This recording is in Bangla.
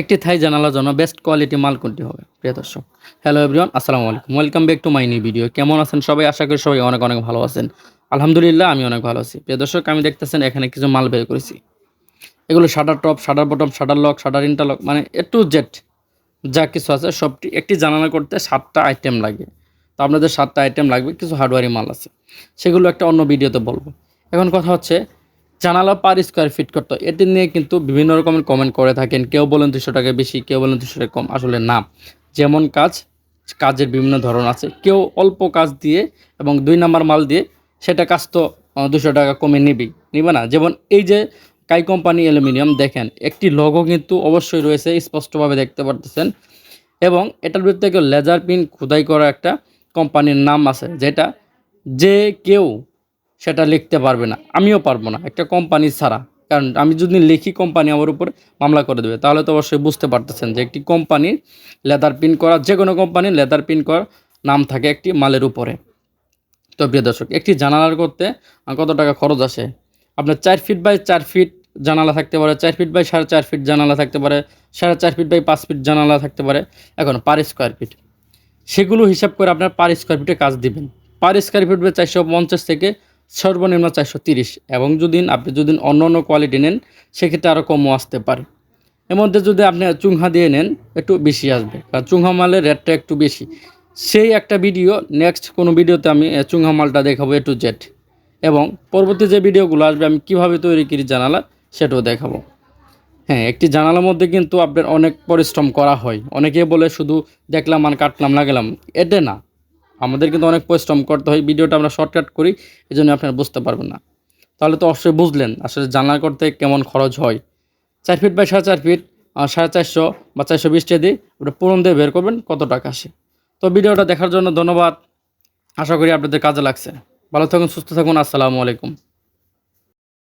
একটি থাই জানালার জন্য বেস্ট কোয়ালিটি মাল কোনটি হবে? প্রিয় দর্শক, হ্যালো এভরিওয়ান, আসসালামু আলাইকুম, welcome back to my new video. কেমন আছেন সবাই? আশা করি সবাই অনেক অনেক ভালো আছেন। আলহামদুলিল্লাহ, আমি অনেক ভালো আছি। প্রিয় দর্শক, আমি দেখতেছেন এখানে কিছু মাল বের করেছি। এগুলো shutter top, shutter bottom, shutter lock, shutter interlock, মানে এ টু জেড যা কিছু আছে সবটি। একটি জানালা করতে 7টা আইটেম লাগে। তো আপনাদের 7টা আইটেম লাগবে, কিছু হার্ডওয়্যারি মাল আছে, সেগুলো একটা অন্য ভিডিওতে বলবো। এখন কথা হচ্ছে, জানালা পার স্কোয়ার ফিট করতে হয়, এটি নিয়ে কিন্তু বিভিন্ন রকমের কমেন্ট করে থাকেন। কেউ বলেন 200 টাকা বেশি, কেউ বলেন 200 টাকা কম। আসলে না, যেমন কাজ, কাজের বিভিন্ন ধরন আছে। কেউ অল্প কাজ দিয়ে এবং 2 নাম্বার মাল দিয়ে সেটা কাজ তো 200 টাকা কমে নিবে না। যেমন এই যে কাই কোম্পানি অ্যালুমিনিয়াম, দেখেন একটি লোগো কিন্তু অবশ্যই রয়েছে, স্পষ্টভাবে দেখতে পারতেছেন। এবং এটার ভিতরে কেউ লেজার পিন খোদাই করা একটা কোম্পানির নাম আছে, যেটা যে কেউ সেটা লিখতে পারবে না, আমিও পারবো না একটা কোম্পানি ছাড়া। কারণ আমি যদি লিখি, কোম্পানি আমার উপর মামলা করে দেবে। তাহলে তো অবশ্যই বুঝতে পারতেছেন যে একটি কোম্পানির লেদার প্রিন্ট করা, যে কোনো কোম্পানির লেদার প্রিন্ট করার নাম থাকে একটি মালের উপরে। তো প্রিয় দর্শক, একটি জানালার করতে কত টাকা খরচ আসে? আপনার 4 ফিট বাই 4 ফিট জানালা থাকতে পারে, 4 ফিট বাই 4.5 ফিট জানালা থাকতে পারে, 4.5 ফিট বাই 5 ফিট জানালা থাকতে পারে। এখন পার স্কোয়ার ফিট, সেগুলো হিসাব করে আপনার পার স্কোয়ার ফিটে কাজ দিবেন। পার স্কোয়ার ফিট 450 থেকে সর্বনিম্ন 430। এবং আপনি যদি অন্য অন্য কোয়ালিটি নেন, সেক্ষেত্রে আরও কমও আসতে পারে। এর মধ্যে যদি আপনি চুংহা দিয়ে নেন, একটু বেশি আসবে, কারণ চুংহা মালের রেটটা একটু বেশি। সেই একটা ভিডিও, নেক্সট কোনো ভিডিওতে আমি চুংহা মালটা দেখাবো এ টু জেড। এবং পরবর্তী যে ভিডিওগুলো আসবে, আমি কীভাবে তৈরি করি জানালা, সেটাও দেখাবো। হ্যাঁ, একটি জানালার মধ্যে কিন্তু আপনার অনেক পরিশ্রম করা হয়। অনেকে বলে শুধু দেখলাম আর কাটলাম লাগালাম, এটা না, আমাদের কিন্তু অনেক পরিশ্রম করতে হয়। ভিডিওটা আমরা শর্টকাট করি, এই জন্য আপনারা বুঝতে পারবেন না। তাহলে তো অবশ্যই বুঝলেন আসলে জানলা করতে কেমন খরচ হয়। 4 ফিট বাই 4.5 ফিট 450 বা 420 টাকা দিয়ে ওটা পূরণ দিয়ে বের করবেন কত টাকা আসে। তো ভিডিওটা দেখার জন্য ধন্যবাদ। আশা করি আপনাদের কাজে লাগছে। ভালো থাকুন, সুস্থ থাকুন। আসসালামু আলাইকুম।